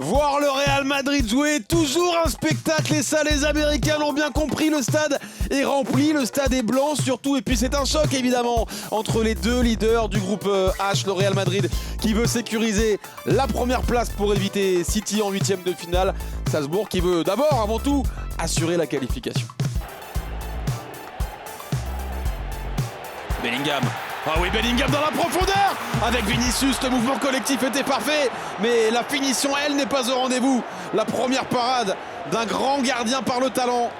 Voir le Real Madrid jouer, toujours un spectacle, et ça les Américains l'ont bien compris. Le stade est rempli, le stade est blanc surtout, et puis c'est un choc évidemment entre les deux leaders du groupe H. Le Real Madrid qui veut sécuriser la première place pour éviter City en huitième de finale. Salzbourg qui veut d'abord, avant tout, assurer la qualification. Bellingham. Ah oui, Bellingham dans la profondeur avec Vinicius, le mouvement collectif était parfait, mais la finition, elle, n'est pas au rendez-vous. La première parade d'un grand gardien par le talent.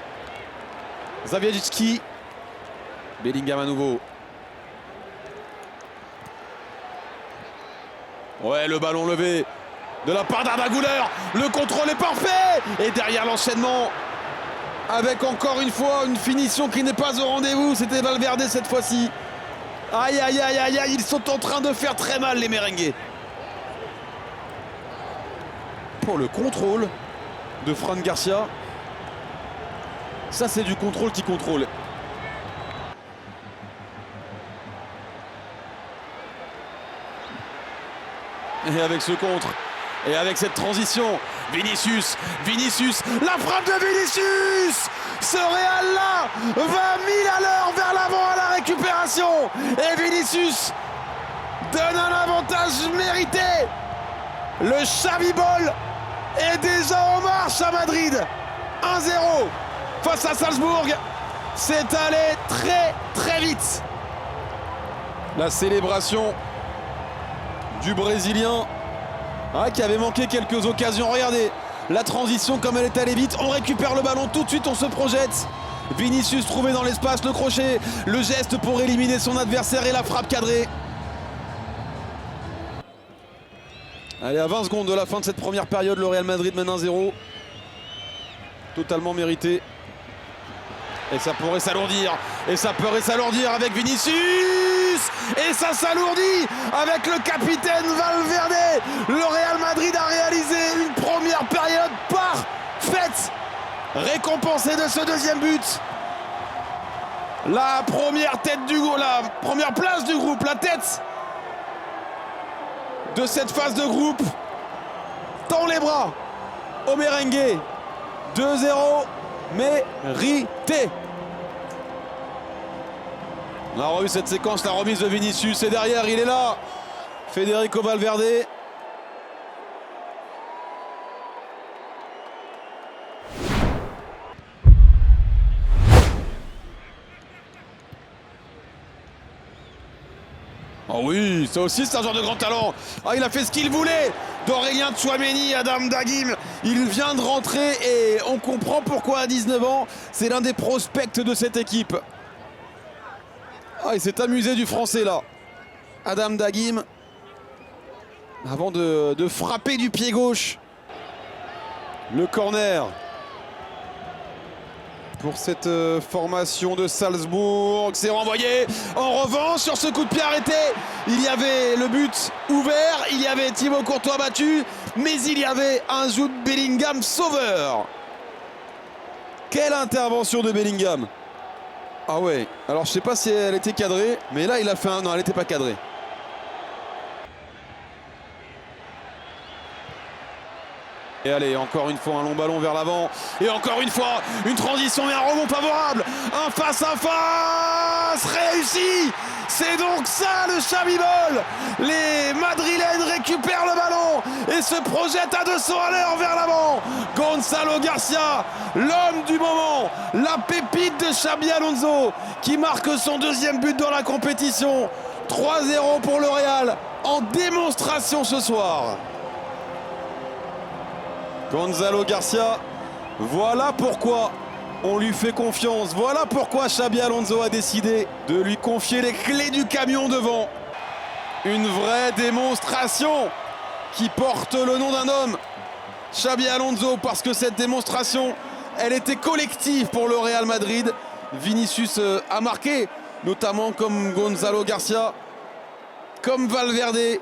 Zawiecki. Bellingham à nouveau. Ouais, le ballon levé de la part d'Arda Güler. Le contrôle est parfait. Et derrière l'enchaînement, avec encore une fois une finition qui n'est pas au rendez-vous. C'était Valverde cette fois-ci. Aïe, aïe, aïe, aïe, aïe, ils sont en train de faire très mal les merengues. Pour le contrôle de Fran Garcia. Ça, c'est du contrôle qui contrôle. Et avec ce contre, et avec cette transition, Vinicius, la frappe de Vinicius! Ce Real-là va 1000 à l'heure vers l'avant à la récupération. Et Vinicius donne un avantage mérité. Le Xavi Ball est déjà en marche à Madrid. 1-0 face à Salzbourg. C'est allé très très vite. La célébration du Brésilien qui avait manqué quelques occasions. Regardez la transition comme elle est allée vite. On récupère le ballon tout de suite, on se projette. Vinicius trouvé dans l'espace, le crochet, le geste pour éliminer son adversaire et la frappe cadrée. Allez, à 20 secondes de la fin de cette première période, le Real Madrid mène 1-0. Totalement mérité. Et ça pourrait s'alourdir. Et ça pourrait s'alourdir avec Vinicius. Et ça s'alourdit avec le capitaine Valverde. Le Real Madrid a réalisé une première période parfaite. Récompensé de ce deuxième but. La première tête du groupe, la première place du groupe, la tête de cette phase de groupe tend les bras au merengue. 2-0 mérité. On a revu cette séquence, la remise de Vinicius, et derrière il est là, Federico Valverde. Oh oui, ça aussi c'est un joueur de grand talent. Ah, il a fait ce qu'il voulait d'Aurélien Tchouaméni, Adam Dagim. Il vient de rentrer et on comprend pourquoi à 19 ans, c'est l'un des prospects de cette équipe. Ah, il s'est amusé du français là. Adam Dagim. Avant de frapper du pied gauche. Le corner. Pour cette formation de Salzbourg. C'est renvoyé. En revanche, sur ce coup de pied arrêté, il y avait le but ouvert. Il y avait Thibaut Courtois battu. Mais il y avait un Jude Bellingham sauveur. Quelle intervention de Bellingham! Ah ouais, alors je sais pas si elle était cadrée, mais là il a fait un... Non, elle n'était pas cadrée. Et allez, encore une fois un long ballon vers l'avant. Et encore une fois, une transition et un rebond favorable. Un face-à-face réussi. C'est donc ça le Xavi Ball. Les Madrilènes récupèrent le ballon et se projettent à 200 à l'heure vers l'avant. Gonzalo Garcia, l'homme du moment, la pépite de Xabi Alonso qui marque son deuxième but dans la compétition. 3-0 pour le Real en démonstration ce soir. Gonzalo Garcia, voilà pourquoi on lui fait confiance. Voilà pourquoi Xabi Alonso a décidé de lui confier les clés du camion devant. Une vraie démonstration qui porte le nom d'un homme, Xabi Alonso, parce que cette démonstration, elle était collective pour le Real Madrid. Vinicius a marqué, notamment comme Gonzalo Garcia, comme Valverde.